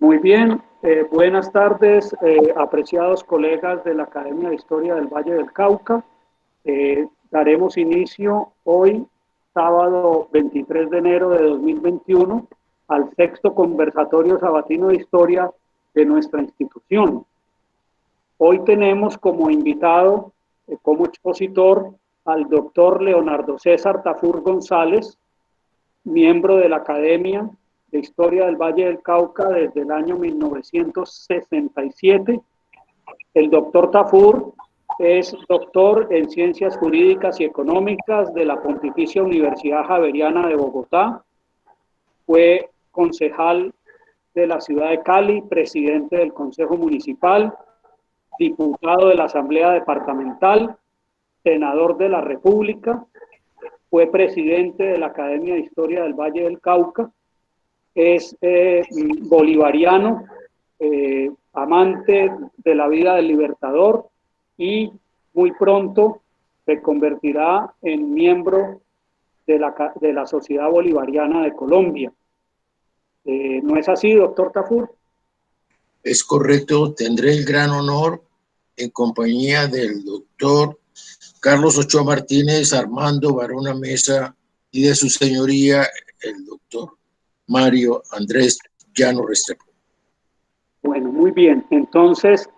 Muy bien, buenas tardes, apreciados colegas de la Academia de Historia del Valle del Cauca. Daremos inicio hoy, sábado 23 de enero de 2021, al sexto conversatorio sabatino de historia de nuestra institución. Hoy tenemos como invitado, como expositor, al doctor Leonardo César Tafur González, miembro de la Academia de Historia del Valle del Cauca desde el año 1967. El doctor Tafur es doctor en Ciencias Jurídicas y Económicas de la Pontificia Universidad Javeriana de Bogotá. Fue concejal de la ciudad de Cali, presidente del Consejo Municipal, diputado de la Asamblea Departamental, senador de la República, fue presidente de la Academia de Historia del Valle del Cauca, es bolivariano, amante de la vida del Libertador y muy pronto se convertirá en miembro de la Sociedad Bolivariana de Colombia. ¿No es así, doctor Tafur? Es correcto, tendré el gran honor en compañía del doctor Carlos Ochoa Martínez, Armando Barona Mesa y de su señoría el doctor Mario Andrés Llano Restrepo. Bueno, muy bien. Entonces,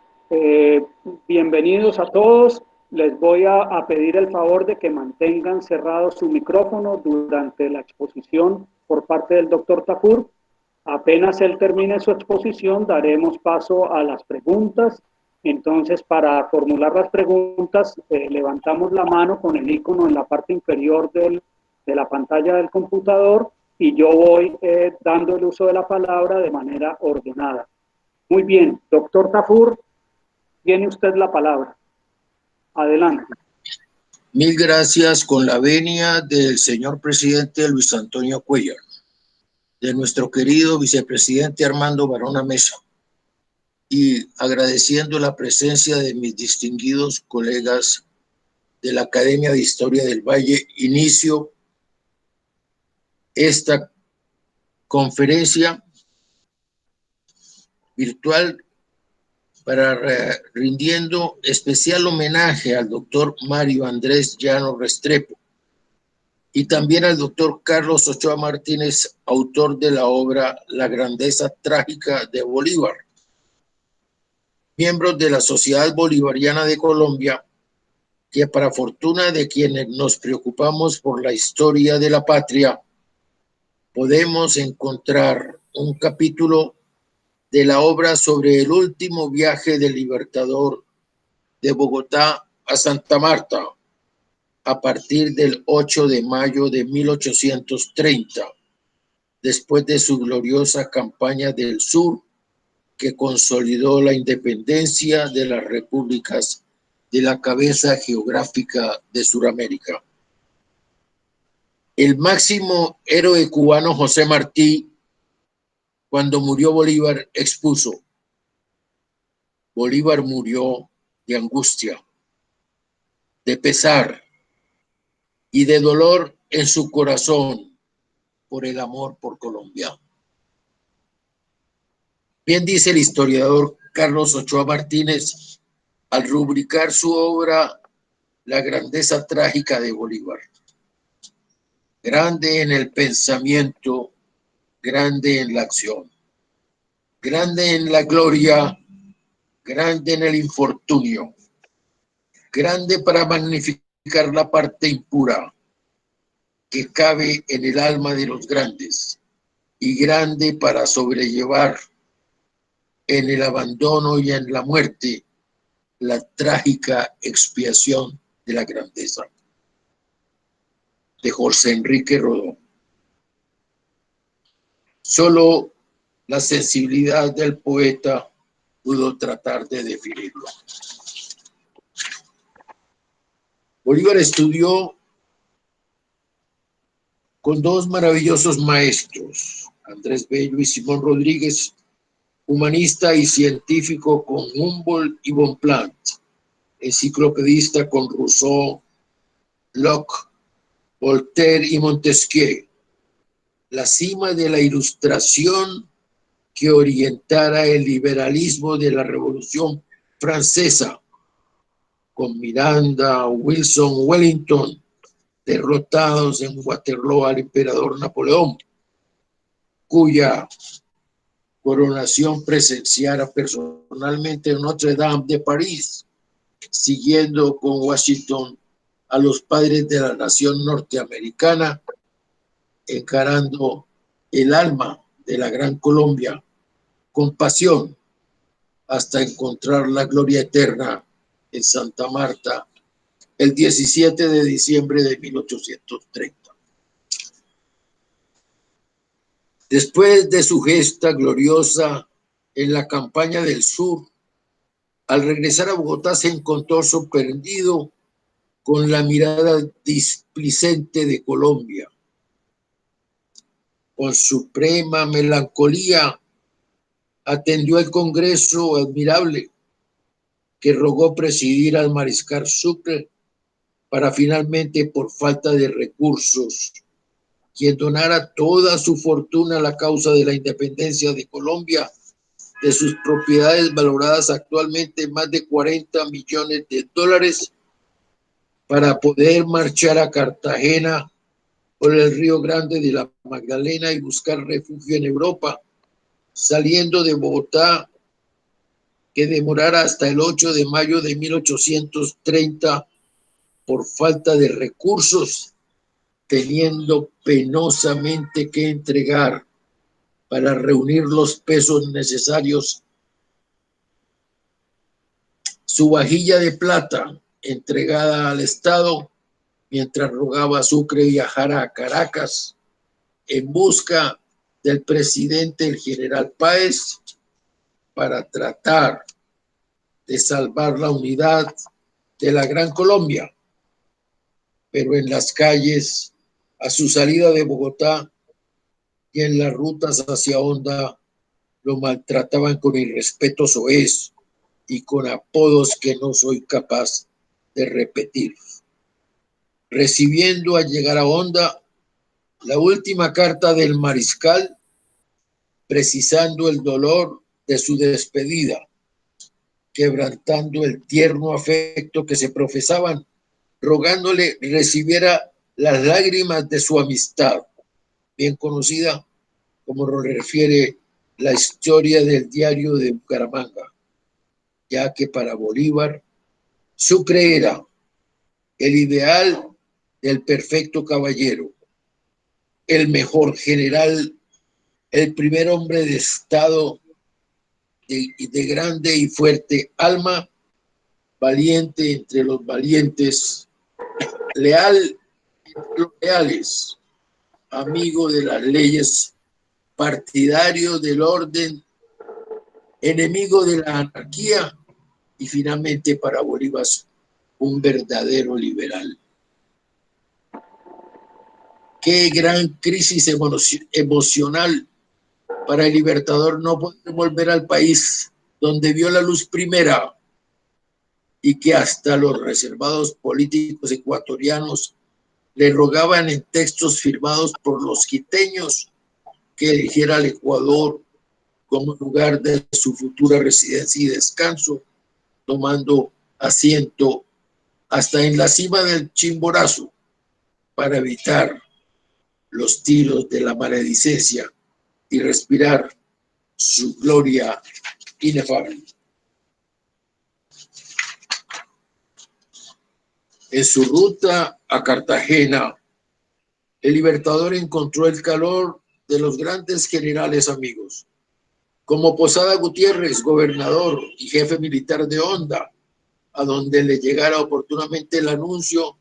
bienvenidos a todos. Les voy a pedir el favor de que mantengan cerrado su micrófono durante la exposición por parte del doctor Tafur. Apenas él termine su exposición, daremos paso a las preguntas. Entonces, para formular las preguntas, levantamos la mano con el icono en la parte inferior de la pantalla del computador y yo voy dando el uso de la palabra de manera ordenada. Muy bien, doctor Tafur, tiene usted la palabra. Adelante. Mil gracias, con la venia del señor presidente Luis Antonio Cuellar, de nuestro querido vicepresidente Armando Barona Mesa, y agradeciendo la presencia de mis distinguidos colegas de la Academia de Historia del Valle, inicio esta conferencia virtual para rindiendo especial homenaje al doctor Mario Andrés Llano Restrepo y también al doctor Carlos Ochoa Martínez, autor de la obra La grandeza trágica de Bolívar. Miembros de la Sociedad Bolivariana de Colombia, que para fortuna de quienes nos preocupamos por la historia de la patria, podemos encontrar un capítulo de la obra sobre el último viaje del Libertador de Bogotá a Santa Marta a partir del 8 de mayo de 1830, después de su gloriosa campaña del sur que consolidó la independencia de las repúblicas de la cabeza geográfica de Sudamérica. El máximo héroe cubano José Martí, cuando murió Bolívar, expuso: Bolívar murió de angustia, de pesar y de dolor en su corazón por el amor por Colombia. Bien dice el historiador Carlos Ochoa Martínez al rubricar su obra La grandeza trágica de Bolívar: grande en el pensamiento, grande en la acción, grande en la gloria, grande en el infortunio, grande para magnificar la parte impura que cabe en el alma de los grandes y grande para sobrellevar en el abandono y en la muerte la trágica expiación de la grandeza. De José Enrique Rodó. Solo la sensibilidad del poeta pudo tratar de definirlo. Bolívar estudió con dos maravillosos maestros, Andrés Bello y Simón Rodríguez, humanista y científico con Humboldt y Bonpland, enciclopedista con Rousseau, Locke, Voltaire y Montesquieu, la cima de la ilustración que orientara el liberalismo de la Revolución Francesa, con Miranda, Wilson, Wellington, derrotados en Waterloo al emperador Napoleón, cuya coronación presenciara personalmente en Notre Dame de París, siguiendo con Washington a los padres de la nación norteamericana, encarando el alma de la Gran Colombia con pasión hasta encontrar la gloria eterna en Santa Marta el 17 de diciembre de 1830. Después de su gesta gloriosa en la campaña del sur, al regresar a Bogotá se encontró sorprendido con la mirada displicente de Colombia. Con suprema melancolía atendió el Congreso admirable que rogó presidir al mariscal Sucre para finalmente, por falta de recursos, quien donara toda su fortuna a la causa de la independencia de Colombia, de sus propiedades valoradas actualmente en más de 40 millones de dólares, para poder marchar a Cartagena por el Río Grande de la Magdalena y buscar refugio en Europa, saliendo de Bogotá, que demorara hasta el 8 de mayo de 1830 por falta de recursos, teniendo penosamente que entregar para reunir los pesos necesarios su vajilla de plata entregada al Estado, mientras rogaba a Sucre viajara a Caracas en busca del presidente, el general Páez, para tratar de salvar la unidad de la Gran Colombia. Pero en las calles, a su salida de Bogotá y en las rutas hacia Honda, lo maltrataban con irrespeto soez y con apodos que no soy capaz de repetir. Recibiendo al llegar a Honda la última carta del mariscal, precisando el dolor de su despedida, quebrantando el tierno afecto que se profesaban, rogándole recibiera las lágrimas de su amistad, bien conocida como lo refiere la historia del diario de Bucaramanga, ya que para Bolívar Sucre era el ideal del perfecto caballero, el mejor general, el primer hombre de Estado de grande y fuerte alma, valiente entre los valientes, leal entre los leales, amigo de las leyes, partidario del orden, enemigo de la anarquía y finalmente para Bolívar un verdadero liberal. Qué gran crisis emocional para el Libertador no poder volver al país donde vio la luz primera y que hasta los reservados políticos ecuatorianos le rogaban en textos firmados por los quiteños que eligiera al Ecuador como lugar de su futura residencia y descanso, tomando asiento hasta en la cima del Chimborazo para evitar los tiros de la maledicencia y respirar su gloria inefable. En su ruta a Cartagena, el Libertador encontró el calor de los grandes generales amigos, como Posada Gutiérrez, gobernador y jefe militar de Honda, a donde le llegara oportunamente el anuncio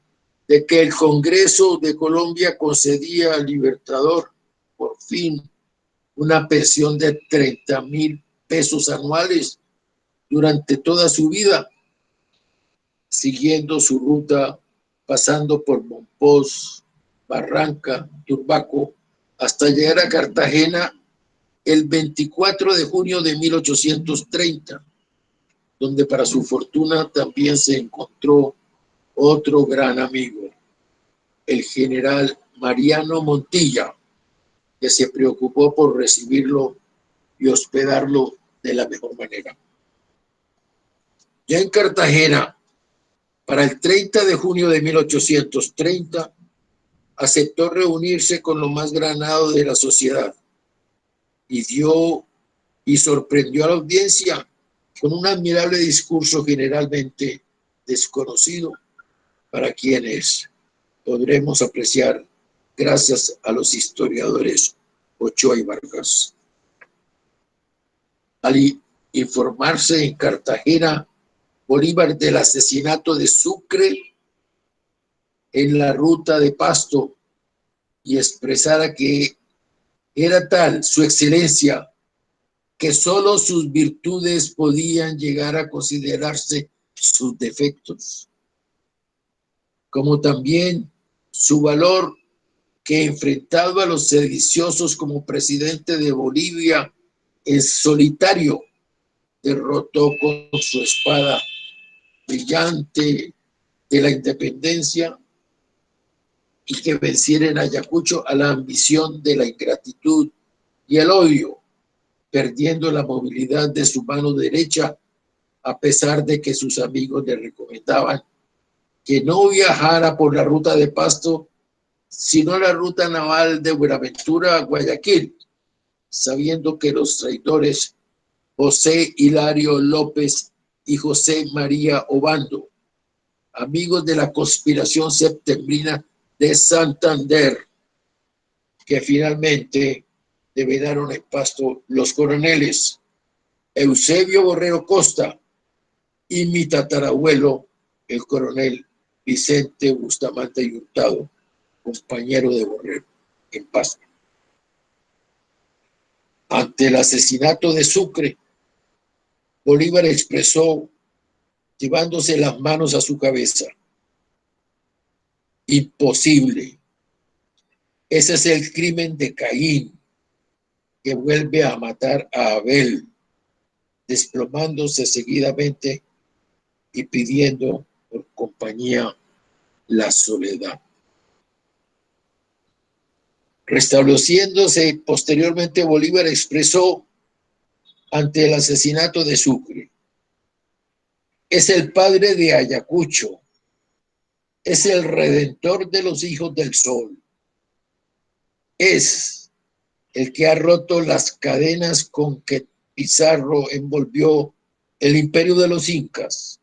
de que el Congreso de Colombia concedía al Libertador, por fin, una pensión de 30,000 pesos anuales durante toda su vida, siguiendo su ruta, pasando por Monpós, Barranca, Turbaco, hasta llegar a Cartagena el 24 de junio de 1830, donde para su fortuna también se encontró otro gran amigo, el general Mariano Montilla, que se preocupó por recibirlo y hospedarlo de la mejor manera. Ya en Cartagena, para el 30 de junio de 1830, aceptó reunirse con lo más granado de la sociedad y sorprendió a la audiencia con un admirable discurso generalmente desconocido para quienes podremos apreciar gracias a los historiadores Ochoa y Vargas. Al informarse en Cartagena Bolívar del asesinato de Sucre en la ruta de Pasto y expresara que era tal su excelencia que solo sus virtudes podían llegar a considerarse sus defectos, como también su valor, que enfrentado a los sediciosos como presidente de Bolivia en solitario, derrotó con su espada brillante de la independencia y que venciera en Ayacucho a la ambición de la ingratitud y el odio, perdiendo la movilidad de su mano derecha, a pesar de que sus amigos le recomendaban que no viajara por la ruta de Pasto, sino la ruta naval de Buenaventura a Guayaquil, sabiendo que los traidores José Hilario López y José María Obando, amigos de la conspiración septembrina de Santander, que finalmente develaron en Pasto los coroneles Eusebio Borrero Costa y mi tatarabuelo, el coronel Vicente Bustamante y Hurtado, compañero de Borrero en Pasto. Ante el asesinato de Sucre, Bolívar expresó, llevándose las manos a su cabeza: imposible. Ese es el crimen de Caín, que vuelve a matar a Abel, desplomándose seguidamente y pidiendo por compañía la soledad. Restableciéndose posteriormente, Bolívar expresó ante el asesinato de Sucre: es el padre de Ayacucho, es el redentor de los hijos del sol, es el que ha roto las cadenas con que Pizarro envolvió el imperio de los incas.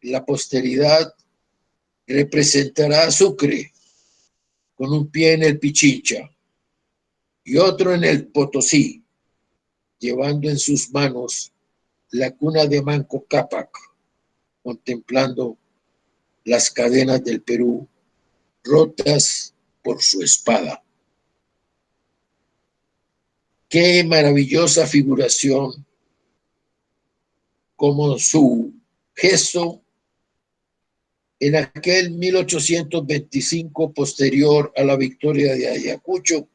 La posteridad representará a Sucre con un pie en el Pichincha y otro en el Potosí, llevando en sus manos la cuna de Manco Cápac, contemplando las cadenas del Perú rotas por su espada. Qué maravillosa figuración, como su gesto en aquel 1825, posterior a la victoria de Ayacucho,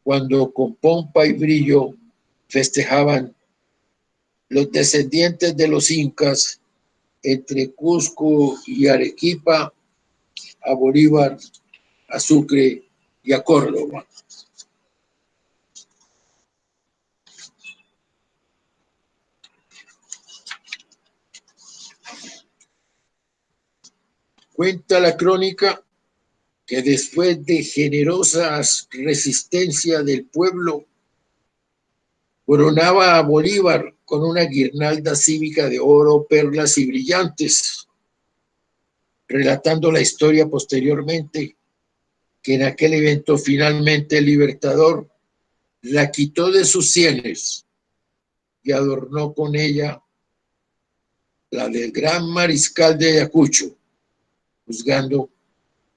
cuando con pompa y brillo festejaban los descendientes de los incas entre Cusco y Arequipa, a Bolívar, a Sucre y a Córdoba. Cuenta la crónica que después de generosas resistencia del pueblo, coronaba a Bolívar con una guirnalda cívica de oro, perlas y brillantes, relatando la historia posteriormente que en aquel evento finalmente el libertador la quitó de sus sienes y adornó con ella la del gran mariscal de Ayacucho, juzgando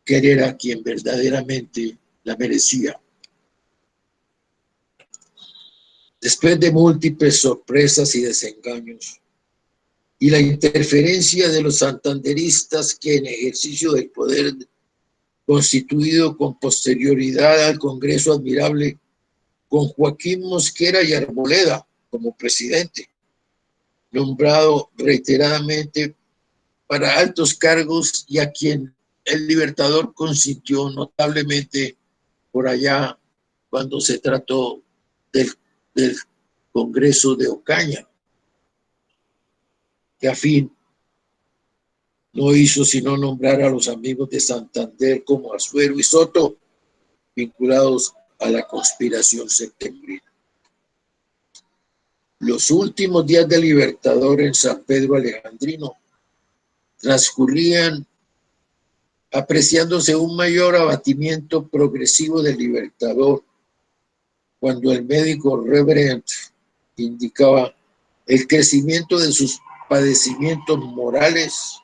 que era quien verdaderamente la merecía. Después de múltiples sorpresas y desengaños, y la interferencia de los santanderistas que en ejercicio del poder constituido con posterioridad al Congreso Admirable, con Joaquín Mosquera y Arboleda como presidente, nombrado reiteradamente para altos cargos y a quien el libertador consintió notablemente por allá cuando se trató del del Congreso de Ocaña, que a fin no hizo sino nombrar a los amigos de Santander como Azuero y Soto, vinculados a la conspiración septembrina. Los últimos días del Libertador en San Pedro Alejandrino transcurrían apreciándose un mayor abatimiento progresivo del Libertador, cuando el médico Reverend indicaba el crecimiento de sus padecimientos morales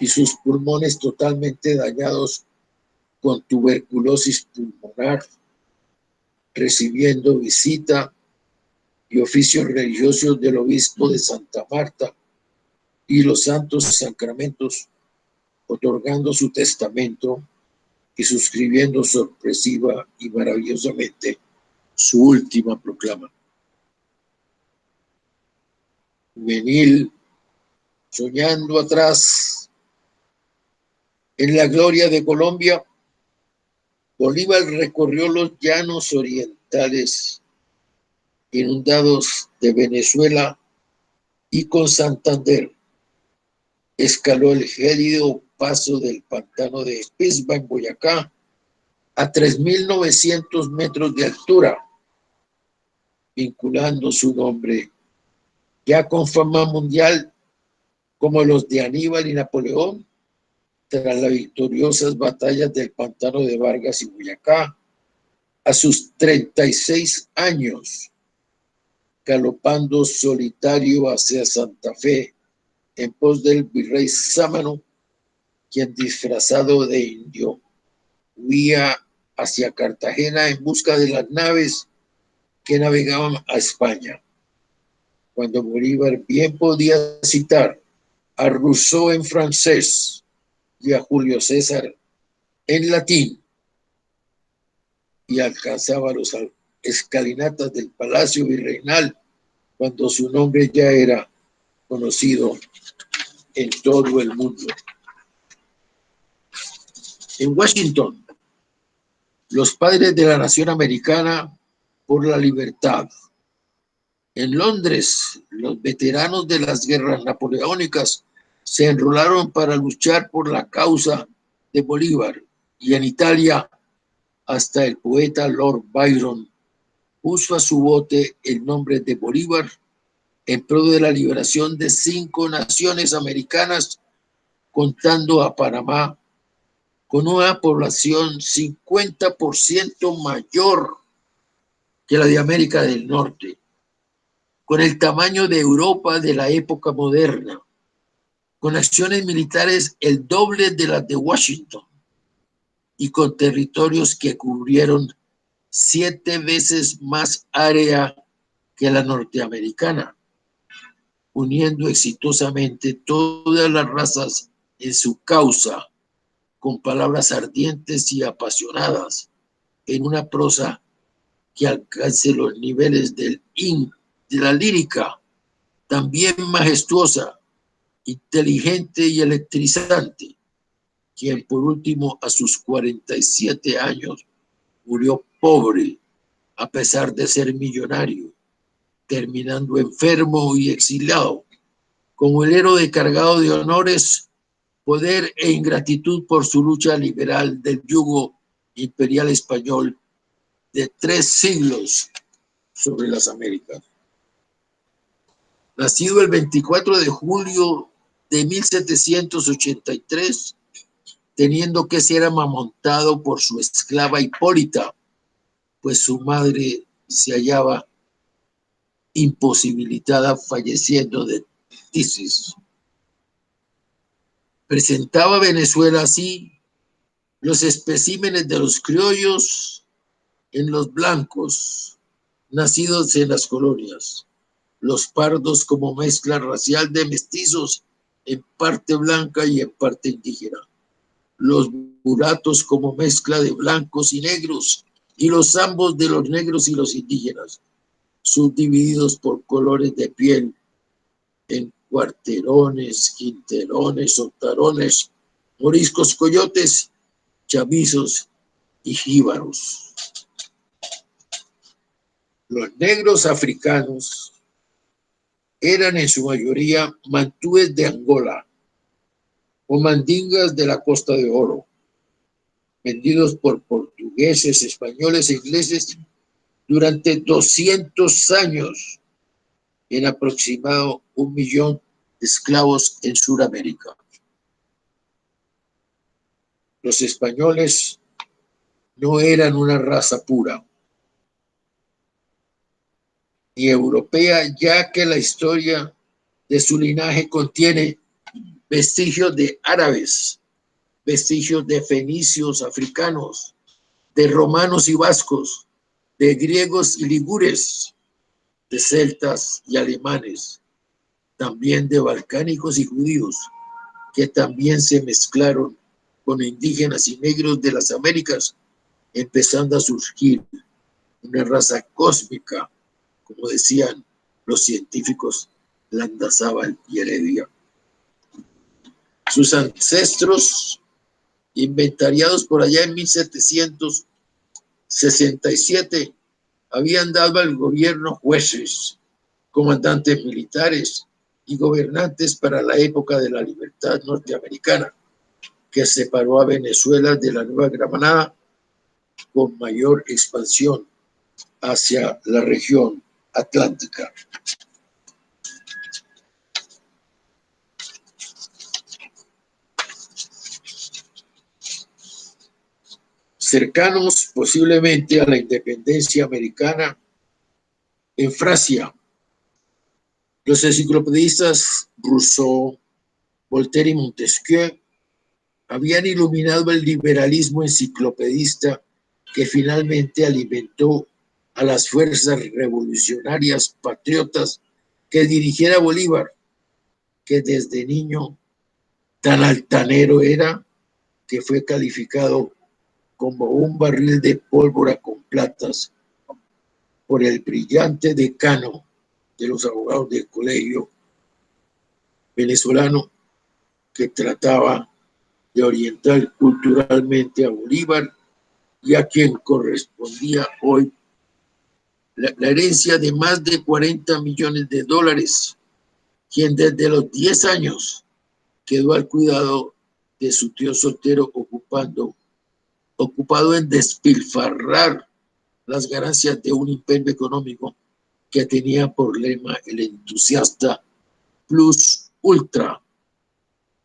y sus pulmones totalmente dañados con tuberculosis pulmonar, recibiendo visita y oficios religiosos del obispo de Santa Marta y los santos sacramentos, otorgando su testamento y suscribiendo sorpresiva y maravillosamente su última proclama. Juvenil, soñando atrás en la gloria de Colombia, Bolívar recorrió los llanos orientales inundados de Venezuela y con Santander. Escaló el gélido paso del pantano de Pisba en Boyacá a 3.900 metros de altura, vinculando su nombre ya con fama mundial como los de Aníbal y Napoleón tras las victoriosas batallas del pantano de Vargas y Boyacá a sus 36 años, galopando solitario hacia Santa Fe en pos del virrey Sámano, quien disfrazado de indio huía hacia Cartagena en busca de las naves que navegaban a España, cuando Bolívar bien podía citar a Rousseau en francés y a Julio César en latín, y alcanzaba los escalinatas del Palacio Virreinal cuando su nombre ya era conocido en todo el mundo. En Washington, los padres de la nación americana por la libertad. En Londres, los veteranos de las guerras napoleónicas se enrolaron para luchar por la causa de Bolívar, y en Italia, hasta el poeta Lord Byron puso a su bote el nombre de Bolívar en pro de la liberación de 5 naciones americanas, contando a Panamá con una población 50% mayor que la de América del Norte, con el tamaño de Europa de la época moderna, con acciones militares el doble de las de Washington y con territorios que cubrieron 7 veces más área que la norteamericana, uniendo exitosamente todas las razas en su causa, con palabras ardientes y apasionadas, en una prosa que alcance los niveles de la lírica, también majestuosa, inteligente y electrizante, quien por último a sus 47 años murió pobre a pesar de ser millonario, terminando enfermo y exiliado, como el héroe cargado de honores, poder e ingratitud por su lucha liberal del yugo imperial español de 3 siglos sobre las Américas. Nacido el 24 de julio de 1783, teniendo que ser amamantado por su esclava Hipólita, pues su madre se hallaba imposibilitada, falleciendo de tisis. Presentaba Venezuela así los especímenes de los criollos en los blancos, nacidos en las colonias, los pardos como mezcla racial de mestizos en parte blanca y en parte indígena, los mulatos como mezcla de blancos y negros, y los zambos de los negros y los indígenas, subdivididos por colores de piel en cuarterones, quinterones, octarones, moriscos, coyotes, chamizos y jíbaros. Los negros africanos eran en su mayoría mantúes de Angola o mandingas de la Costa de Oro, vendidos por portugueses, españoles e ingleses durante 200 años en aproximado 1.000.000 de esclavos en Sudamérica. Los españoles no eran una raza pura ni europea, ya que la historia de su linaje contiene vestigios de árabes, vestigios de fenicios africanos, de romanos y vascos, de griegos y ligures, de celtas y alemanes, también de balcánicos y judíos, que también se mezclaron con indígenas y negros de las Américas, empezando a surgir una raza cósmica, como decían los científicos Landazábal y Heredia. Sus ancestros, inventariados por allá en 1767, habían dado al gobierno jueces, comandantes militares y gobernantes para la época de la libertad norteamericana, que separó a Venezuela de la Nueva Granada con mayor expansión hacia la región atlántica. Cercanos posiblemente a la independencia americana, en Francia, los enciclopedistas Rousseau, Voltaire y Montesquieu habían iluminado el liberalismo enciclopedista que finalmente alimentó a las fuerzas revolucionarias patriotas que dirigiera Bolívar, que desde niño tan altanero era que fue calificado como un barril de pólvora con platas por el brillante decano de los abogados del colegio venezolano, que trataba de orientar culturalmente a Bolívar y a quien correspondía hoy la herencia de más de 40 millones de dólares, quien desde los 10 años quedó al cuidado de su tío soltero, ocupado en despilfarrar las ganancias de un imperio económico que tenía por lema el entusiasta plus ultra,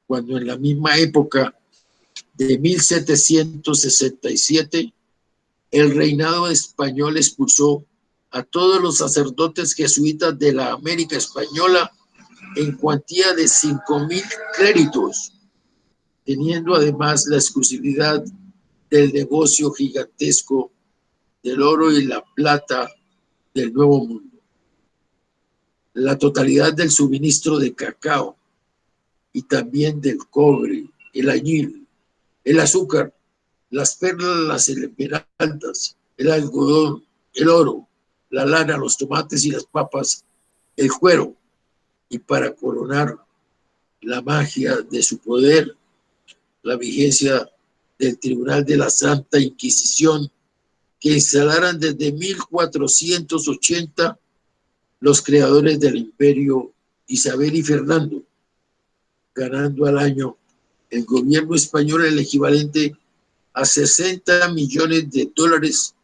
cuando en la misma época de 1767 el reinado español expulsó a todos los sacerdotes jesuitas de la América española en cuantía de 5.000 créditos, teniendo además la exclusividad del negocio gigantesco del oro y la plata del Nuevo Mundo, la totalidad del suministro de cacao y también del cobre, el añil, el azúcar, las perlas, las esmeraldas, el algodón, el oro, la lana, los tomates y las papas, el cuero, y para coronar la magia de su poder, la vigencia del Tribunal de la Santa Inquisición, que instalaran desde 1480 los creadores del imperio Isabel y Fernando, ganando al año el gobierno español el equivalente a 60 millones de dólares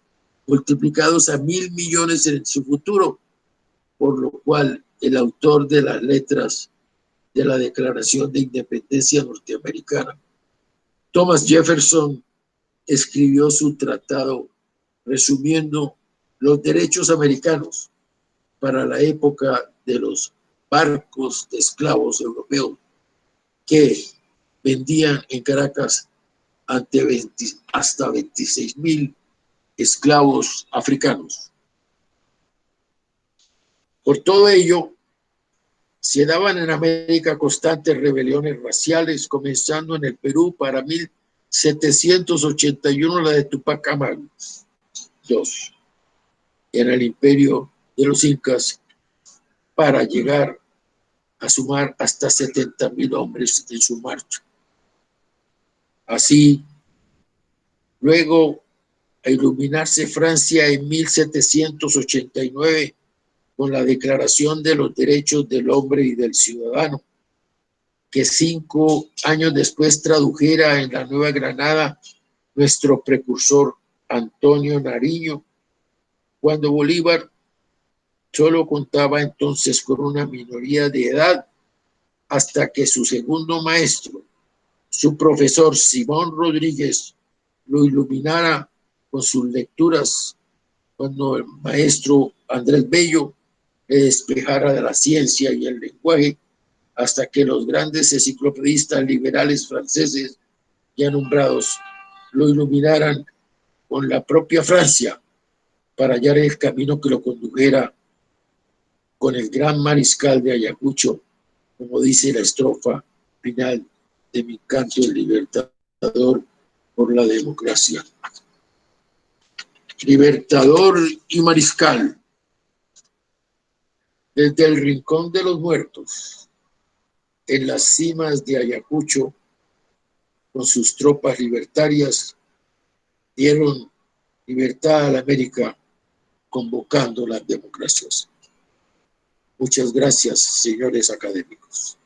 multiplicados a 1.000 millones en su futuro, por lo cual el autor de las letras de la Declaración de Independencia norteamericana, Thomas Jefferson, escribió su tratado resumiendo los derechos americanos para la época de los barcos de esclavos europeos que vendían en Caracas hasta 26.000 esclavos africanos. Por todo ello, se daban en América constantes rebeliones raciales, comenzando en el Perú para 1781 la de Tupac Amaru II, en el imperio de los incas, para llegar a sumar hasta 70.000 hombres en su marcha. Así, luego, a iluminarse Francia en 1789 con la Declaración de los Derechos del Hombre y del Ciudadano, que 5 años después tradujera en la Nueva Granada nuestro precursor Antonio Nariño, cuando Bolívar solo contaba entonces con una minoría de edad, hasta que su segundo maestro, su profesor Simón Rodríguez, lo iluminara con sus lecturas, cuando el maestro Andrés Bello le despejara de la ciencia y el lenguaje, hasta que los grandes enciclopedistas liberales franceses ya nombrados lo iluminaran con la propia Francia para hallar el camino que lo condujera con el gran mariscal de Ayacucho, como dice la estrofa final de mi canto El Libertador por la democracia. Libertador y mariscal, desde el rincón de los muertos, en las cimas de Ayacucho, con sus tropas libertarias, dieron libertad a la América, convocando las democracias. Muchas gracias, señores académicos.